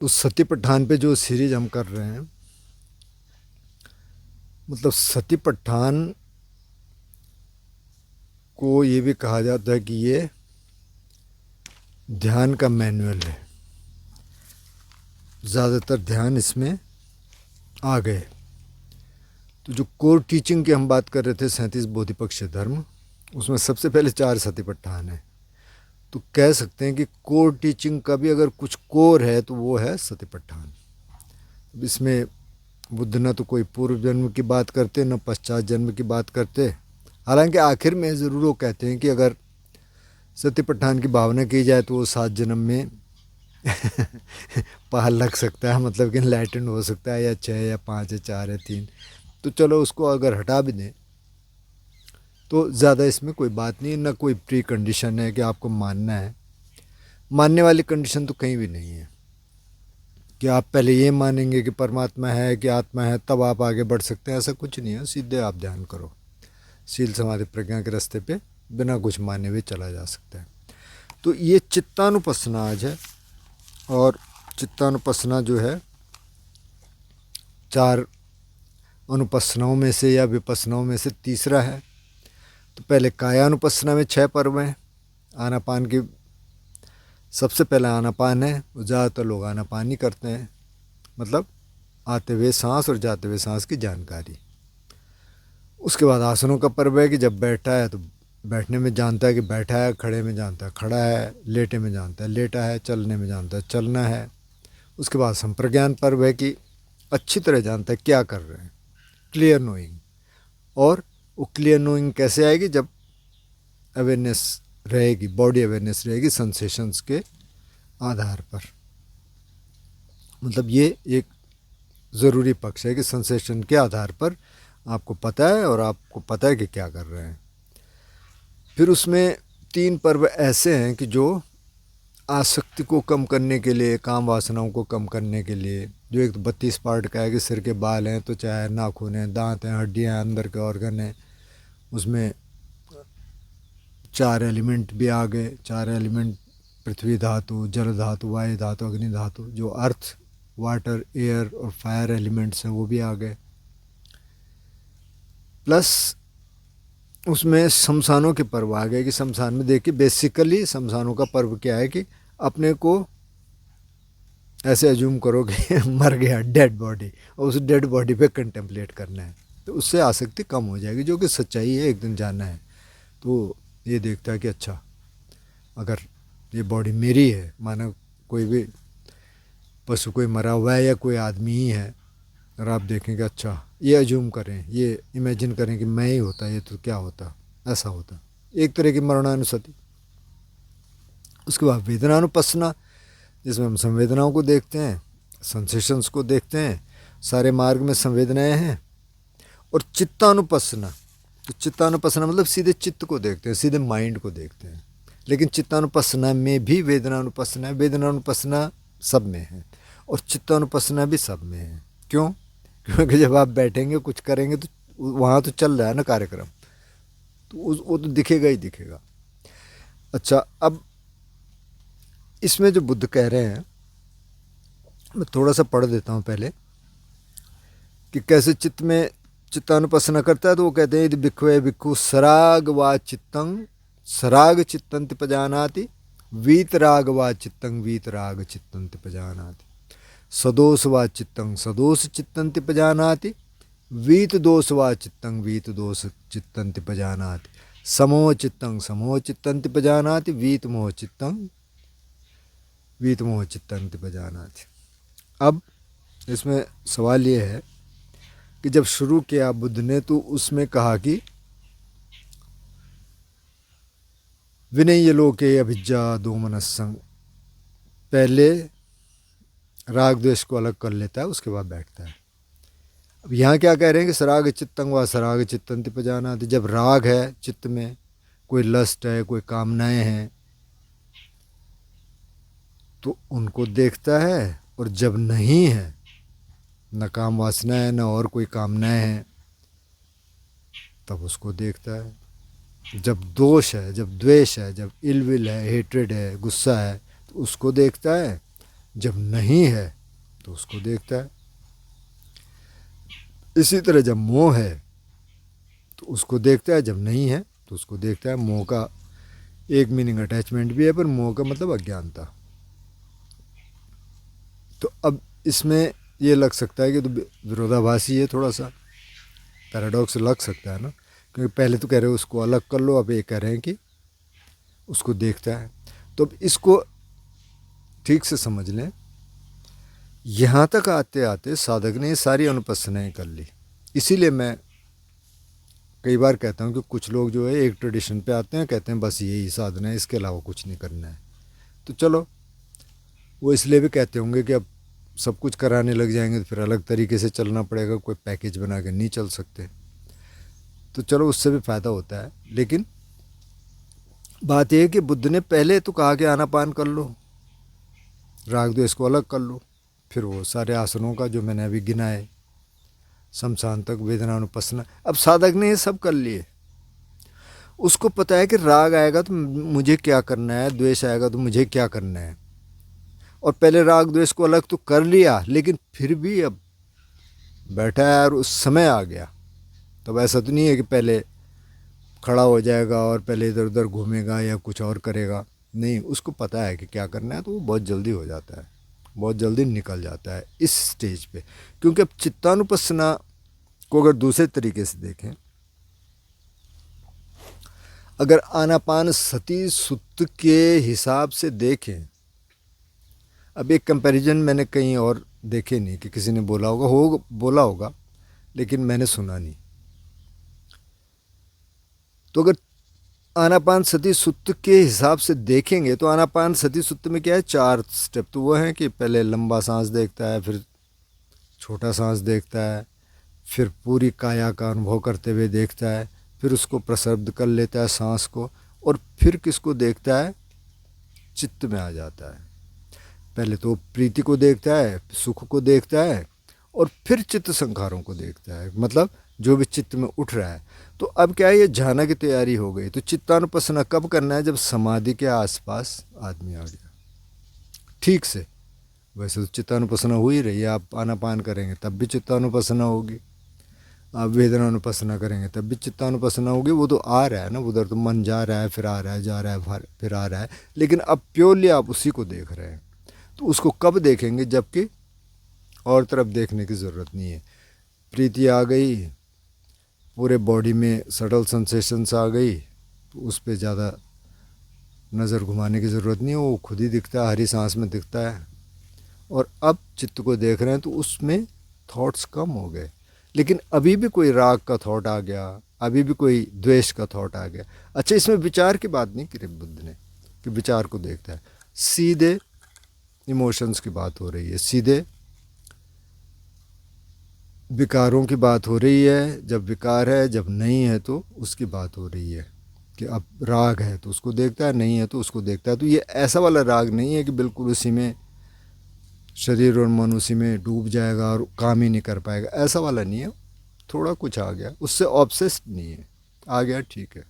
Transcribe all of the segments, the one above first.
तो सती पठान पे जो सीरीज हम कर रहे हैं, मतलब सती पठान को ये भी कहा जाता है कि ये ध्यान का मैनुअल है। ज़्यादातर ध्यान इसमें आ गए। तो जो कोर टीचिंग की हम बात कर रहे थे 37 बोधिपक्ष धर्म, उसमें सबसे पहले 4 सती पठान है। तो कह सकते हैं कि कोर टीचिंग का भी अगर कुछ कोर है तो वो है सती पठान। इसमें बुद्ध न तो कोई पूर्व जन्म की बात करते न पश्चात जन्म की बात करते। हालांकि आखिर में ज़रूर वो कहते हैं कि अगर सती पठान की भावना की जाए तो वो 7 जन्म में पहाड़ लग सकता है, मतलब कि इनलाइटेंड हो सकता है, या 6 या 5 या 4 या 3। तो चलो उसको अगर हटा भी दें तो ज़्यादा इसमें कोई बात नहीं, ना कोई प्री कंडीशन है कि आपको मानना है। मानने वाली कंडीशन तो कहीं भी नहीं है कि आप पहले ये मानेंगे कि परमात्मा है कि आत्मा है तब आप आगे बढ़ सकते हैं। ऐसा कुछ नहीं है। सीधे आप ध्यान करो, शील समाधि प्रज्ञा के रास्ते पे बिना कुछ माने हुए चला जा सकता है। तो ये चित्तानुपස්සना आज है, और चित्तानुपස්සना जो है 4 अनुपස්සनाओं में से या विपස්සनाओं में से तीसरा है। तो पहले कायानुपස්සना में 6 पर्व हैं। आनापान की सबसे पहला आनापान है। ज़्यादातर लोग आनापान ही करते हैं, मतलब आते हुए सांस और जाते हुए सांस की जानकारी। उसके बाद आसनों का पर्व है कि जब बैठा है तो बैठने में जानता है कि बैठा है, खड़े में जानता है खड़ा है, लेटे में जानता है लेटा है, चलने में जानता है चलना है। उसके बाद संप्रज्ञान पर्व है कि अच्छी तरह जानता है क्या कर रहे हैं, क्लियर नोइंग। और वो क्लियर नोइंग कैसे आएगी? जब अवेयरनेस रहेगी, बॉडी अवेयरनेस रहेगी सेंसेशंस के आधार पर। मतलब ये एक ज़रूरी पक्ष है कि सेंसेशन के आधार पर आपको पता है, और आपको पता है कि क्या कर रहे हैं। फिर उसमें 3 पर्व ऐसे हैं कि जो आसक्ति को कम करने के लिए, काम वासनाओं को कम करने के लिए, जो एक 32 पार्ट का है कि सिर के बाल हैं तो चाहे नाखून हैं, दांत हैं, हड्डियाँ हैं, अंदर के ऑर्गन हैं, उसमें 4 एलिमेंट भी आ गए। 4 एलिमेंट पृथ्वी धातु, जल धातु, वायु धातु, अग्नि धातु, जो अर्थ, वाटर, एयर और फायर एलिमेंट्स हैं वो भी आ गए। प्लस उसमें शमशानों के पर्व आ गए कि शमशान में देखिए, बेसिकली शमशानों का पर्व क्या है कि अपने को ऐसे अज्यूम करो कि मर गया, डेड बॉडी, और उस डेड बॉडी पे कंटेम्पलेट करना है। तो उससे आसक्ति कम हो जाएगी, जो कि सच्चाई है, एक दिन जाना है। तो ये देखता है कि अच्छा, अगर ये बॉडी मेरी है, माना कोई भी पशु कोई मरा हुआ है या कोई आदमी ही है, और आप देखेंगे अच्छा, ये अज्यूम करें, ये इमेजिन करें कि मैं ही होता, ये तो क्या होता, ऐसा होता। एक तरह की मरणानुसति। उसके बाद वेदनानुपස්සना, जिसमें हम संवेदनाओं को देखते हैं, सेंसेशंस को देखते हैं, सारे मार्ग में संवेदनाएं हैं। और चित्तानुपස්සना, तो चित्तानुपස්සना मतलब सीधे चित्त को देखते हैं, सीधे माइंड को देखते हैं। लेकिन चित्तानुपස්සना में भी वेदनानुपස්සना है। वेदनानुपස්සना सब में है और चित्तानुपස්සना भी सब में है। क्यों? क्योंकि जब आप बैठेंगे कुछ करेंगे तो वहाँ तो चल रहा है ना कार्यक्रम, तो वो तो दिखेगा ही दिखेगा। अच्छा, अब इसमें जो बुद्ध कह रहे हैं, मैं थोड़ा सा पढ़ देता हूँ पहले कि कैसे चित्त में चित्तानुपස්සना करता है। तो वो कहते हैं, यदि भिक्खवे भिक्खु सराग वा चित्तं सराग चित्तंति पजानाति, वीतराग वा चित्तं वीतराग चित्तंति पजानाति, सदोष वा चित्तं सदोष चित्तंति पजानाति, वीत दोष वा चित्तं वीत दोष चित्तंति पजानाति, समोह चित्तं समोह चित्तंति पजानाति, वीत मोह चित्तं वीत मोह चित्तंति पजानाति। अब इसमें सवाल ये है कि जब शुरू किया बुद्ध ने तो उसमें कहा कि विनय लोके अभिज्ञा दोमनस्संग, पहले राग द्वेष को अलग कर लेता है, उसके बाद बैठता है। अब यहाँ क्या कह रहे हैं कि सराग चित्तं व सराग चित्तंति पजानाति, जब राग है चित्त में, कोई लस्ट है, कोई कामनाएं हैं, तो उनको देखता है। और जब नहीं है, न काम वासना है, न और कोई कामनाएं हैं, तब उसको देखता है। जब दोष है, जब द्वेष है, जब इलविल है, हेट्रेड है, गुस्सा है, तो उसको देखता है। जब नहीं है तो उसको देखता है। इसी तरह जब मोह है तो उसको देखता है, जब नहीं है तो उसको देखता है। मोह का एक मीनिंग अटैचमेंट भी है, पर मोह का मतलब अज्ञानता। तो अब इसमें ये लग सकता है कि तो विरोधाभासी है, थोड़ा सा पैराडॉक्स लग सकता है ना, क्योंकि पहले तो कह रहे हो उसको अलग कर लो, अब ये कह रहे हैं कि उसको देखता है। तो अब इसको ठीक से समझ लें। यहाँ तक आते आते साधक ने सारी अनुपस्थनाएँ कर ली। इसीलिए मैं कई बार कहता हूँ कि कुछ लोग जो है एक ट्रेडिशन पे आते हैं, कहते हैं बस यही साधना है, इसके अलावा कुछ नहीं करना है। तो चलो, वो इसलिए भी कहते होंगे कि अब सब कुछ कराने लग जाएंगे तो फिर अलग तरीके से चलना पड़ेगा, कोई पैकेज बना के नहीं चल सकते। तो चलो, उससे भी फ़ायदा होता है। लेकिन बात यह है कि बुद्ध ने पहले तो कहा कि आनापान कर लो, राग द्वेष को अलग कर लो। फिर वो सारे आसनों का जो मैंने अभी गिनाए, शमशान तक, वेदनानुपස්සना, अब साधक ने ये सब कर लिए। उसको पता है कि राग आएगा तो मुझे क्या करना है, द्वेष आएगा तो मुझे क्या करना है। और पहले राग द्वेष को अलग तो कर लिया, लेकिन फिर भी अब बैठा है और उस समय आ गया। तब ऐसा तो नहीं है कि पहले खड़ा हो जाएगा और पहले इधर उधर घूमेगा या कुछ और करेगा। नहीं, उसको पता है कि क्या करना है, तो वो बहुत जल्दी हो जाता है, बहुत जल्दी निकल जाता है इस स्टेज पे। क्योंकि अब चित्तानुपස්සना को अगर दूसरे तरीके से देखें, अगर आनापान सती सुत्त के हिसाब से देखें, अब एक कंपैरिजन मैंने कहीं और देखे नहीं कि किसी ने बोला होगा, लेकिन मैंने सुना नहीं। तो अगर आनापान सती सुत्त के हिसाब से देखेंगे तो आनापान सती सुत्त में क्या है, 4 स्टेप तो वो हैं कि पहले लंबा सांस देखता है, फिर छोटा सांस देखता है, फिर पूरी काया का अनुभव करते हुए देखता है, फिर उसको प्रशब्द कर लेता है सांस को, और फिर किसको देखता है, चित्त में आ जाता है। पहले तो प्रीति को देखता है, सुख को देखता है, और फिर चित्त संखारों को देखता है, मतलब जो भी चित्त में उठ रहा है। तो अब क्या है, ये झाना की तैयारी हो गई। तो चित्तानुपස්සना कब करना है, जब समाधि के आसपास आदमी आ गया ठीक से। वैसे तो चित्तानुपස්සना हो ही रही है, आप आनापान करेंगे तब भी चित्तानुपස්සना होगी, आप वेदनानुपස්සना करेंगे तब भी चित्तानुपස්සना होगी। वो तो आ रहा है ना, उधर तो मन जा रहा है, फिर आ रहा है, जा रहा है, फिर आ रहा है, लेकिन अब प्योरली आप उसी को देख रहे हैं। तो उसको कब देखेंगे, जबकि और तरफ देखने की ज़रूरत नहीं है। प्रीति आ गई, पूरे बॉडी में सटल सेंसेशंस आ गई, तो उस पर ज़्यादा नज़र घुमाने की ज़रूरत नहीं है, वो खुद ही दिखता है, हरी सांस में दिखता है। और अब चित्त को देख रहे हैं तो उसमें थॉट्स कम हो गए, लेकिन अभी भी कोई राग का थॉट आ गया, अभी भी कोई द्वेष का थॉट आ गया। अच्छा, इसमें विचार की बात नहीं की बुद्ध ने कि विचार को देखता है, सीधे इमोशंस की बात हो रही है, सीधे विकारों की बात हो रही है। जब विकार है, जब नहीं है तो उसकी बात हो रही है कि अब राग है तो उसको देखता है, नहीं है तो उसको देखता है। तो ये ऐसा वाला राग नहीं है कि बिल्कुल उसी में शरीर और मन उसी में डूब जाएगा और काम ही नहीं कर पाएगा, ऐसा वाला नहीं है। थोड़ा कुछ आ गया, उससे ऑब्सेस्ड नहीं है, आ गया ठीक है,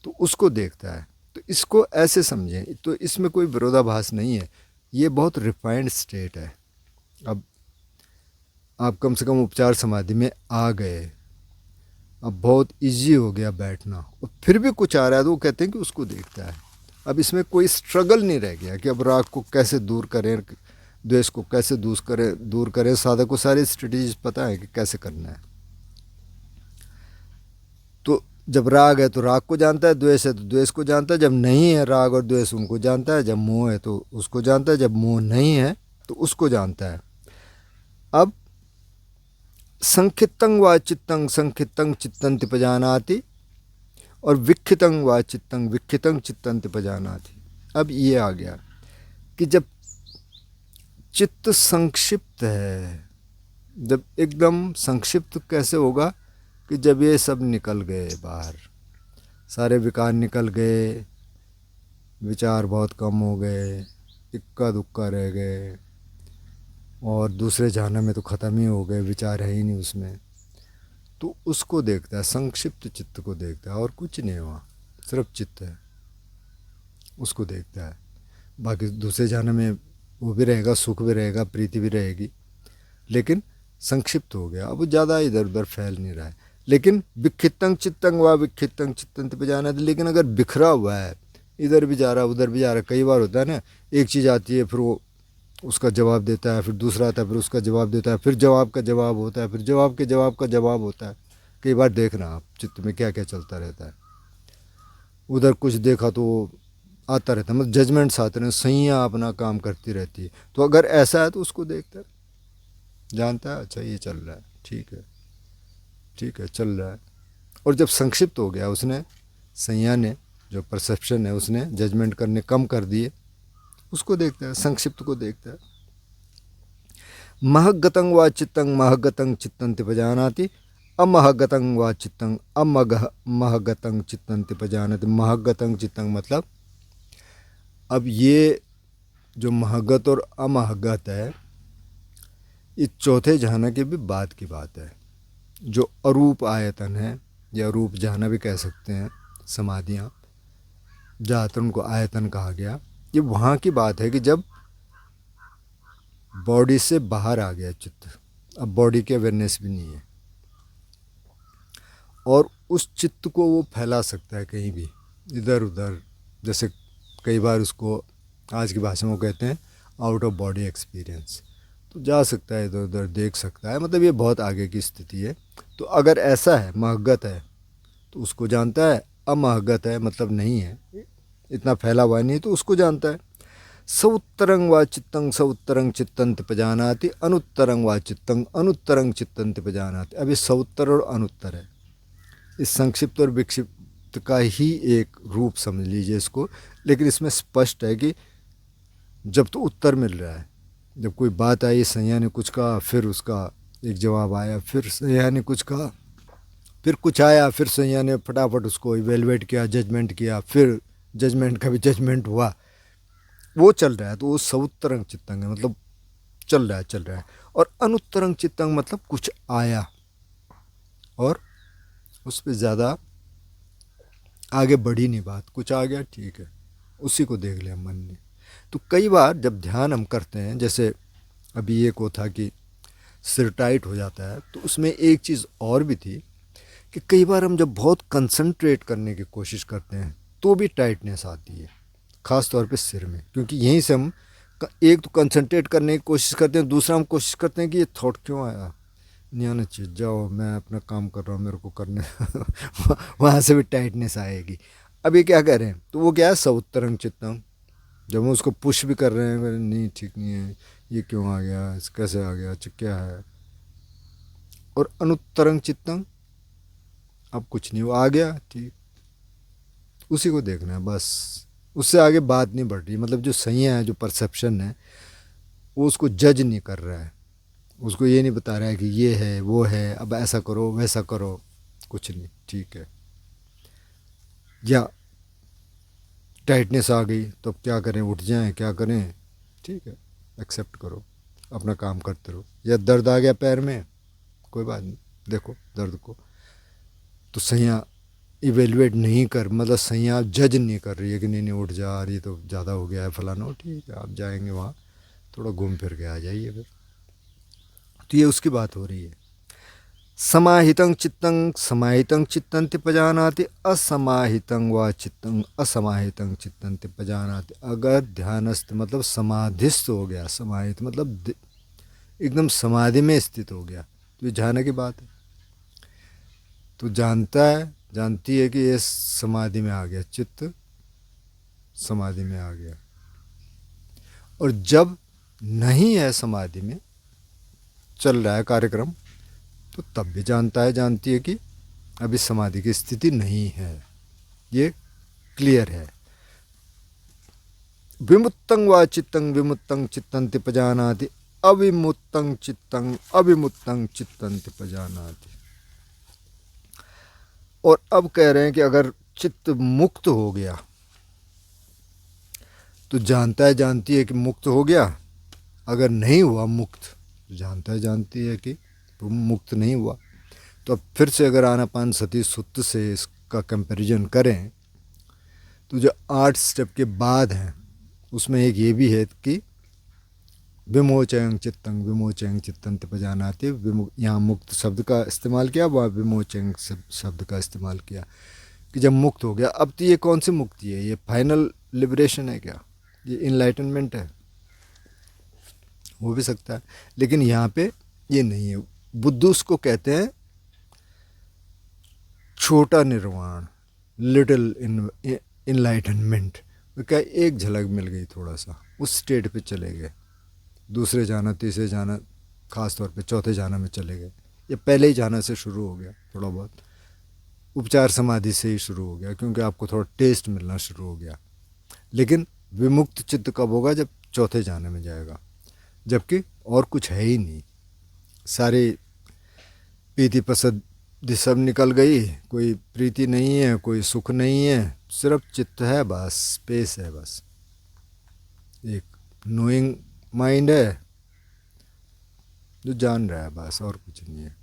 तो उसको देखता है। तो इसको ऐसे समझें, तो इसमें कोई विरोधाभास नहीं है, ये बहुत रिफाइंड स्टेट है। अब आप कम से कम उपचार समाधि में आ गए, अब बहुत इजी हो गया बैठना, और फिर भी कुछ आ रहा है तो वो कहते हैं कि उसको देखता है। अब इसमें कोई स्ट्रगल नहीं रह गया कि अब राग को कैसे दूर करें, द्वेष को कैसे दूर करें। साधक को सारी स्ट्रेटजीज पता है कि कैसे करना है। तो जब राग है तो राग को जानता है, द्वेष है तो द्वेष को जानता है, जब नहीं है राग और द्वेष उनको जानता है, जब मोह है तो उसको जानता है, जब मोह नहीं है तो उसको जानता है। अब संखितंग व चित्तंग संखितंग चित्तंति पजानाति, और विक्षितंग व चित्तंग विक्षितंग चित्तंति पजानाति। अब ये आ गया कि जब चित्त संक्षिप्त है, जब एकदम संक्षिप्त कैसे होगा, कि जब ये सब निकल गए बाहर, सारे विकार निकल गए, विचार बहुत कम हो गए, इक्का दुक्का रह गए, और दूसरे जहाना में तो ख़त्म ही हो गए, विचार है ही नहीं उसमें। तो उसको देखता है, संक्षिप्त चित्त को देखता है, और कुछ नहीं है वहाँ, सिर्फ चित्त है, उसको देखता है। बाकी दूसरे जहाना में वो भी रहेगा, सुख भी रहेगा, प्रीति भी रहेगी, लेकिन संक्षिप्त हो गया, अब वो ज़्यादा इधर उधर फैल नहीं रहा है। लेकिन विक्षितंग चित्तंग व विक्षितंग चित्तंत पे जाना, लेकिन अगर बिखरा हुआ है, इधर भी जा रहा है उधर भी जा रहा है, कई बार होता है ना, एक चीज़ आती है फिर वो उसका जवाब देता है, फिर दूसरा आता है फिर उसका जवाब देता है, फिर जवाब का जवाब होता है, फिर जवाब के जवाब का जवाब होता है। कई बार देखना आप चित्त में क्या क्या चलता रहता है, उधर कुछ देखा तो आता रहता है, मतलब जजमेंट्स आते रहते, सैया अपना काम करती रहती है। तो अगर ऐसा है तो उसको देखता है, जानता है अच्छा ये चल रहा है, ठीक है ठीक है चल रहा है। और जब संक्षिप्त हो गया, उसने सैया ने जो परसेप्शन है उसने जजमेंट करने कम कर दिए, उसको देखता है, संक्षिप्त को देखता है। महगतंग व चित्तंग महगतंग चित्तंति पजानाति, अमहगतंग व चित्तंग अमगह महगतंग चित्तंति पजानाति। महगतंग चित्तंग मतलब अब ये जो महगत और अमहगत है, इस चौथे जहाना की भी बात की बात है। जो अरूप आयतन है, या रूप जहाना भी कह सकते हैं, समाधियाँ ज़्यादातर उनको आयतन कहा गया, ये वहाँ की बात है कि जब बॉडी से बाहर आ गया चित्त, अब बॉडी की अवेयरनेस भी नहीं है, और उस चित्त को वो फैला सकता है कहीं भी इधर उधर। जैसे कई बार उसको आज की भाषा में कहते हैं आउट ऑफ बॉडी एक्सपीरियंस, तो जा सकता है इधर उधर, देख सकता है, मतलब ये बहुत आगे की स्थिति है। तो अगर ऐसा है, महगत है तो उसको जानता है, अमहगत है मतलब नहीं है, इतना फैला हुआ नहीं है, तो उसको जानता है। सउत्तरंग व चित्तंग सउत्तरंग चित्तंत पजानाति, अनुत्तरंग व चित्तंग अनुत्तरंग चित्तंत पजानाति। अभी सउत्तर और अनुत्तर है, इस संक्षिप्त और विक्षिप्त का ही एक रूप समझ लीजिए इसको। लेकिन इसमें स्पष्ट है कि जब तो उत्तर मिल रहा है, जब कोई बात आई, सैया ने कुछ कहा, फिर उसका एक जवाब आया, फिर सैया ने कुछ कहा, फिर कुछ आया, फिर सैया ने फटाफट उसको इवेलुएट किया, जजमेंट किया, फिर जजमेंट का भी जजमेंट हुआ, वो चल रहा है। तो वो सउत्तरंग चित्तंग है, मतलब चल रहा है चल रहा है। और अनुत्तरंग चित्तंग मतलब कुछ आया और उस पर ज़्यादा आगे बढ़ी नहीं बात, कुछ आ गया ठीक है, उसी को देख लिया मन ने। तो कई बार जब ध्यान हम करते हैं, जैसे अभी एक वो था कि सिर टाइट हो जाता है, तो उसमें एक चीज़ और भी थी कि कई बार हम जब बहुत कंसंट्रेट करने की कोशिश करते हैं तो भी टाइटनेस आती है, ख़ास तौर पे सिर में, क्योंकि यहीं से हम एक तो कंसंट्रेट करने की कोशिश करते हैं, दूसरा हम कोशिश करते हैं कि ये थॉट क्यों आया, नहीं आना चाहिए, जाओ मैं अपना काम कर रहा हूँ, मेरे को करने वहाँ से भी टाइटनेस आएगी। अब ये क्या करें, तो वो क्या है सउत्तरंग चित्तंग, जब हम उसको पुश भी कर रहे हैं, नहीं ठीक नहीं है, ये क्यों आ गया, इस कैसे आ गया, क्या है। और अनुत्तरंग चित्तंग, अब कुछ नहीं, वो आ गया ठीक, उसी को देखना है बस, उससे आगे बात नहीं बढ़ रही। मतलब जो सही है, जो परसेप्शन है, वो उसको जज नहीं कर रहा है, उसको ये नहीं बता रहा है कि ये है वो है, अब ऐसा करो वैसा करो, कुछ नहीं ठीक है। या टाइटनेस आ गई तो अब क्या करें, उठ जाएं, क्या करें, ठीक है एक्सेप्ट करो, अपना काम करते रहो। या दर्द आ गया पैर में, कोई बात नहीं, देखो दर्द को, तो सैया इवेलुएट नहीं कर, मतलब सैया जज नहीं कर रही है कि नहीं नहीं उठ जा रही, तो ज़्यादा हो गया है फलाना, ठीक है आप जाएंगे वहाँ, थोड़ा घूम फिर के आ जाइए फिर। तो ये उसकी बात हो रही है। समाहितं चित्तं समाहितं चित्तंति पजानाति, असमाहितं व चित्तं असमाहितं चित्तंति पजानाति। अगर ध्यानस्थ मतलब समाधिस्थ हो गया, समाहित मतलब एकदम समाधि में स्थित हो गया, तो ये जानने की बात है। तो जानता है, जानती है कि ये समाधि में आ गया, चित्त समाधि में आ गया। और जब नहीं है समाधि में, चल रहा है कार्यक्रम, तो तब भी जानता है, जानती है कि अभी समाधि की स्थिति नहीं है, ये क्लियर है। विमुत्तं व चित्तं विमुत्तं चित्तंति पजानाति, अविमुत्तं चित्तं अविमुत्तं चित्तंति पजानाति। और अब कह रहे हैं कि अगर चित्त मुक्त हो गया तो जानता है, जानती है कि मुक्त हो गया। अगर नहीं हुआ मुक्त, तो जानता है, जानती है कि मुक्त नहीं हुआ। तो अब फिर से अगर आनापान सति सुत्त से इसका कंपैरिजन करें, तो जो 8 स्टेप के बाद हैं उसमें एक ये भी है कि विमोचयं चित्तं विमोचयं चित्तं त्यपजानाति। यहाँ मुक्त शब्द का इस्तेमाल किया, वहाँ विमोचयं शब्द का इस्तेमाल किया कि जब मुक्त हो गया। अब तो ये कौन सी मुक्ति है? ये फाइनल लिबरेशन है क्या? ये इनलाइटनमेंट है? हो भी सकता है, लेकिन यहाँ पे ये नहीं है। बुद्ध उसको कहते हैं छोटा निर्वाण, लिटिल इनलाइटनमेंट। क्या एक झलक मिल गई, थोड़ा सा उस स्टेट पे चले गए, दूसरे जाना, तीसरे जाना, खास तौर पे चौथे जाना में चले गए। ये पहले ही जाना से शुरू हो गया, थोड़ा बहुत उपचार समाधि से ही शुरू हो गया, क्योंकि आपको थोड़ा टेस्ट मिलना शुरू हो गया। लेकिन विमुक्त चित्त कब होगा? जब चौथे जाने में जाएगा, जबकि और कुछ है ही नहीं। सारी प्रीति पसंद सब निकल गई, कोई प्रीति नहीं है, कोई सुख नहीं है, सिर्फ चित्त है, बस स्पेस है, बस एक नोइंग माइंड है जो जान रहा है, बस और कुछ नहीं है।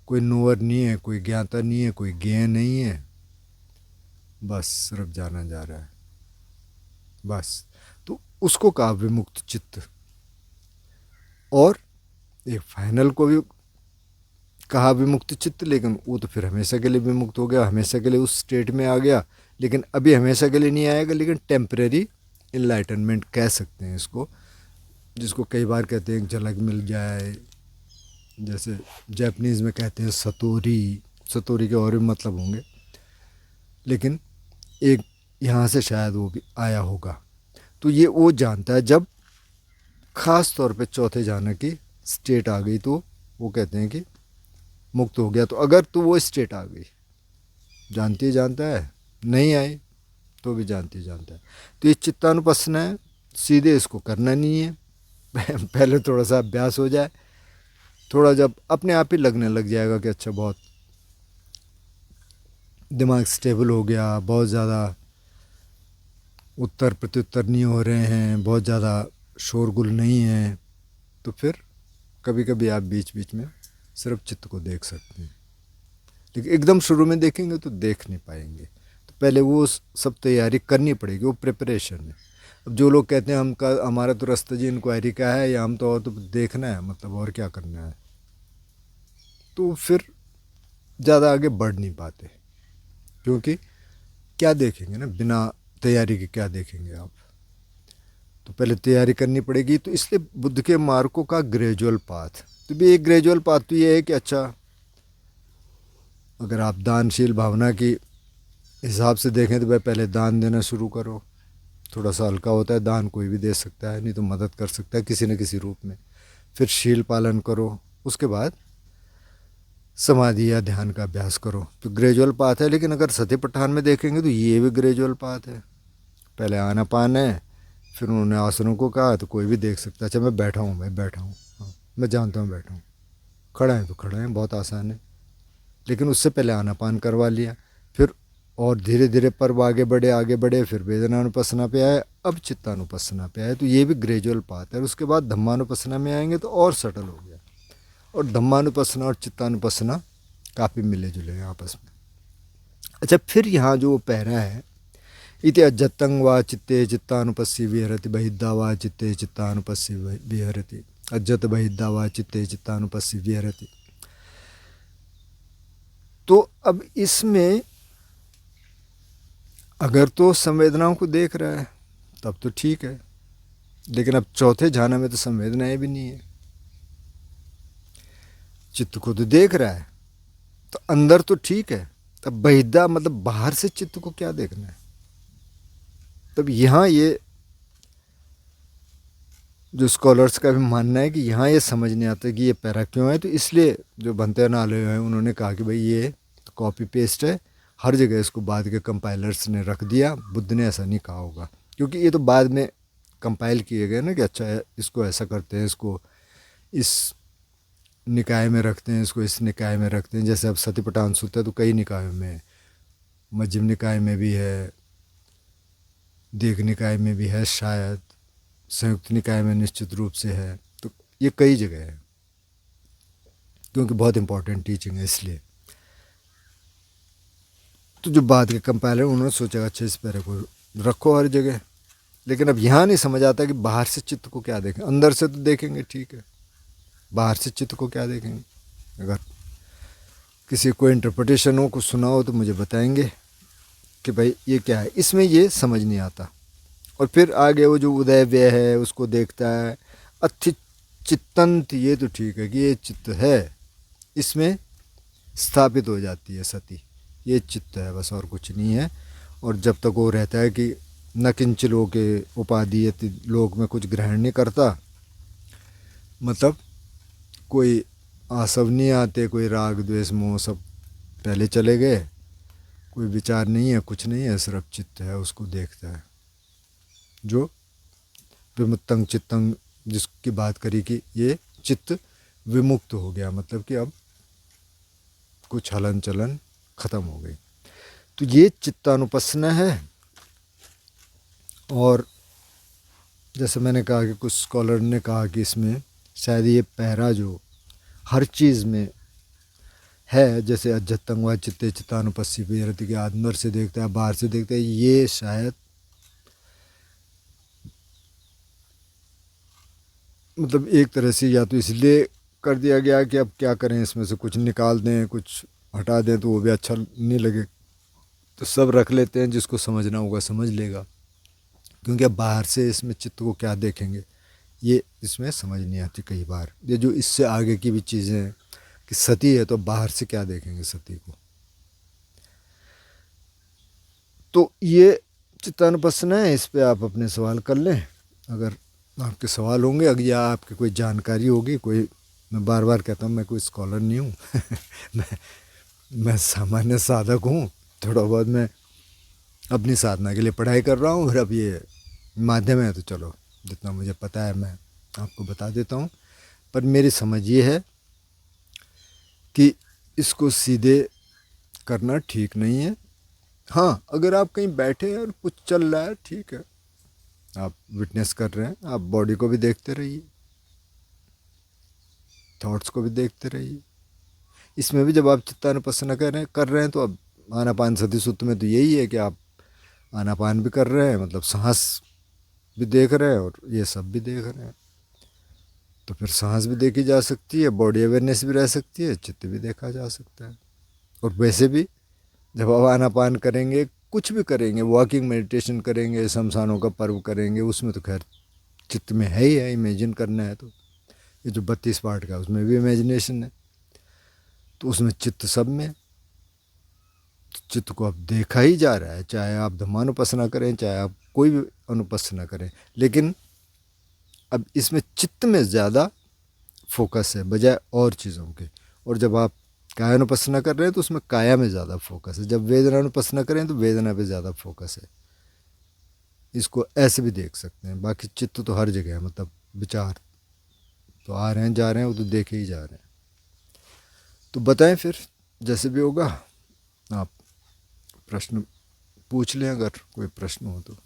कोई नोअर नहीं है, कोई ज्ञाता नहीं है, कोई ज्ञेय नहीं है, बस सिर्फ जाना जा रहा है, बस। तो उसको कहा विमुक्त चित्त। और एक फाइनल को भी कहा विमुक्त चित्त, लेकिन वो तो फिर हमेशा के लिए विमुक्त हो गया, हमेशा के लिए उस स्टेट में आ गया। लेकिन अभी हमेशा के लिए नहीं आएगा, लेकिन टेम्परेरी इनलाइटनमेंट कह सकते हैं इसको, जिसको कई बार कहते हैं झलक मिल जाए। जैसे जापानीज़ में कहते हैं सतोरी, सतोरी के और भी मतलब होंगे, लेकिन एक यहाँ से शायद वो भी आया होगा। तो ये वो जानता है जब ख़ास तौर पे चौथे जाने की स्टेट आ गई, तो वो कहते हैं कि मुक्त हो गया। तो अगर तो वो स्टेट आ गई, जानती जानता है, नहीं आई तो भी जानती जानता है। तो ये चित्तानुपස්සना है, सीधे इसको करना नहीं है। पहले थोड़ा सा अभ्यास हो जाए, थोड़ा जब अपने आप ही लगने लग जाएगा कि अच्छा बहुत दिमाग स्टेबल हो गया, बहुत ज़्यादा उत्तर प्रत्युत्तर नहीं हो रहे हैं, बहुत ज़्यादा शोरगुल नहीं है, तो फिर कभी कभी आप बीच बीच में सिर्फ चित्त को देख सकते हैं। लेकिन एकदम शुरू में देखेंगे तो देख नहीं पाएंगे, तो पहले वो सब तैयारी करनी पड़ेगी, वो प्रिपरेशन है। अब जो लोग कहते हैं हमारा तो रास्ता जी इंक्वायरी का है, या हम तो और तो देखना है, मतलब और क्या करना है, तो फिर ज़्यादा आगे बढ़ नहीं पाते। क्योंकि क्या देखेंगे ना, बिना तैयारी के क्या देखेंगे आप? तो पहले तैयारी करनी पड़ेगी। तो इसलिए बुद्ध के मार्गों का ग्रेजुअल पाथ, तो भी एक ग्रेजुअल पाथ तो ये है कि अच्छा अगर आप दानशील भावना की हिसाब से देखें तो भाई पहले दान देना शुरू करो, थोड़ा सा हल्का होता है, दान कोई भी दे सकता है, नहीं तो मदद कर सकता है किसी न किसी रूप में। फिर शील पालन करो, उसके बाद समाधि या ध्यान का अभ्यास करो। तो ग्रेजुअल पाथ है। लेकिन अगर सतीपट्ठान में देखेंगे तो ये भी ग्रेजुअल पाथ है। पहले आनापान है, फिर उन्होंने आसनों को कहा, तो कोई भी देख सकता है अच्छा मैं बैठा हूँ, मैं बैठा हूँ, हाँ मैं जानता हूँ बैठा हूँ, खड़ा है तो खड़ा है, बहुत आसान है। लेकिन उससे पहले आनापान करवा लिया, फिर और धीरे धीरे पर्व आगे बढ़े, फिर वेदनानुपස්සना पे आए, अब चित्तानुपස්සना पे आए। तो ये भी ग्रेजुअल पाथ है। उसके बाद धम्मानुपස්සना में आएंगे तो और सटल हो गया। और धम्मानुपස්සना और चित्तानुपස්සना काफ़ी मिले जुले हैं आपस में। अच्छा, फिर यहाँ जो पैरा है, इति अज्जतं वा चित्ते चित्तानुपस्सी विहरति, बहिद्धा वा चित्ते चित्तानुपस्सी विहरति, अज्जत बहिद्धा वा चित्ते चित्तानुपस्सी विहरति। तो अब इसमें अगर तो संवेदनाओं को देख रहा है तब तो ठीक है, लेकिन अब चौथे ध्यान में तो संवेदनाएं भी नहीं है, चित्त को तो देख रहा है, तो अंदर तो ठीक है। तब बहिद्धा मतलब बाहर से चित्त को क्या देखना है? तब यहाँ ये जो स्कॉलर्स का भी मानना है कि यहाँ ये समझ नहीं आता कि ये पैरा क्यों है। तो इसलिए जो बनते नाले हैं उन्होंने कहा कि भाई ये तो कॉपी पेस्ट है, हर जगह इसको बाद के कंपाइलर्स ने रख दिया, बुद्ध ने ऐसा नहीं कहा होगा, क्योंकि ये तो बाद में कंपाइल किए गए ना कि अच्छा इसको ऐसा करते हैं, इसको इस निकाय में रखते हैं, इसको इस निकाय में रखते हैं। जैसे अब सतीपट्ठान सूत्र है तो कई निकायों में, मध्यम निकाय में भी है, दीर्घ निकाय में भी है, शायद संयुक्त निकाय में निश्चित रूप से है। तो ये कई जगह है, क्योंकि बहुत इंपॉर्टेंट टीचिंग है इसलिए। तो जो बाद के कंपाइलर उन्होंने सोचा अच्छा इस पैरे को रखो हर जगह, लेकिन अब यहाँ नहीं समझ आता कि बाहर से चित्त को क्या देखें। अंदर से तो देखेंगे ठीक है, बाहर से चित्त को क्या देखेंगे। अगर किसी को इंटरप्रिटेशन हो, कुछ सुना हो तो मुझे बताएंगे कि भाई ये क्या है। इसमें ये समझ नहीं आता। और फिर आगे वो जो उदय व्यय है उसको देखता है। अथि चित्तंत, ये तो ठीक है कि ये चित्त है, इसमें स्थापित हो जाती है सती, ये चित्त है बस, और कुछ नहीं है। और जब तक वो रहता है कि न किंच लोके उपादीयते, लोक में कुछ ग्रहण नहीं करता, मतलब कोई आसव नहीं आते, कोई राग द्वेष मोह सब पहले चले गए, कोई विचार नहीं है, कुछ नहीं है, सिर्फ चित्त है, उसको देखता है। जो विमुक्तंग चित्तंग जिसकी बात करी कि ये चित्त विमुक्त हो गया, मतलब कि अब कुछ हलन चलन खत्म हो गई, तो ये चित्तानुपस्सना है। और जैसे मैंने कहा कि कुछ स्कॉलर ने कहा कि इसमें शायद ये पहरा जो हर चीज़ में है, जैसे अज्जतंग व चित्ते चित्तानुपस्सी विहरति के अंदर से देखता है बाहर से देखता है, ये शायद मतलब एक तरह से या तो इसलिए कर दिया गया कि अब क्या करें, इसमें से कुछ निकाल दें कुछ हटा दें तो वो भी अच्छा नहीं लगे, तो सब रख लेते हैं, जिसको समझना होगा समझ लेगा। क्योंकि अब बाहर से इसमें चित्त को क्या देखेंगे, ये इसमें समझ नहीं आती कई बार। ये जो इससे आगे की भी चीज़ें हैं कि सती है तो बाहर से क्या देखेंगे सती को, तो ये चित्तानुपस्सना है। इस पे आप अपने सवाल कर लें, अगर आपके सवाल होंगे, अगर या आपकी कोई जानकारी होगी, कोई, मैं बार बार कहता हूँ मैं कोई स्कॉलर नहीं हूँ मैं सामान्य साधक हूँ, थोड़ा बहुत मैं अपनी साधना के लिए पढ़ाई कर रहा हूँ, और अब ये माध्यम है तो चलो जितना मुझे पता है मैं आपको बता देता हूँ। पर मेरी समझ ये है कि इसको सीधे करना ठीक नहीं है। हाँ, अगर आप कहीं बैठे हैं और कुछ चल रहा है, ठीक है, आप विटनेस कर रहे हैं, आप बॉडी को भी देखते रहिए, थॉट्स को भी देखते रहिए। इसमें भी जब आप चित्तानुपस्सना कर रहे हैं तो अब आनापान सति सूत्र में तो यही है कि आप आनापान भी कर रहे हैं, मतलब सांस भी देख रहे हैं और ये सब भी देख रहे हैं, तो फिर सांस भी देखी जा सकती है, बॉडी अवेयरनेस भी रह सकती है, चित्त भी देखा जा सकता है। और वैसे भी जब आप आनापान करेंगे, कुछ भी करेंगे, वॉकिंग मेडिटेशन करेंगे, शमशानों का पर्व करेंगे, उसमें तो खैर चित्त में है ही है, इमेजिन करना है। तो ये जो 32 पार्ट का उसमें भी इमेजिनेशन है, तो उसमें चित्त सब में, चित्त को अब देखा ही जा रहा है, चाहे आप धम्मानुपस्सना करें, चाहे आप कोई भी अनुपस्सना करें, लेकिन अब इसमें चित्त में ज़्यादा फोकस है बजाय और चीज़ों के। और जब आप कायानुपस्सना कर रहे हैं तो उसमें काया में ज़्यादा फोकस है, जब वेदनानुपस्सना करें तो वेदना पे ज़्यादा फोकस है। इसको ऐसे भी देख सकते हैं। बाकी चित्त तो हर जगह है, मतलब विचार तो आ रहे हैं जा रहे हैं, वो तो देखे ही जा रहे हैं। तो बताएं फिर, जैसे भी होगा आप प्रश्न पूछ लें, अगर कोई प्रश्न हो तो।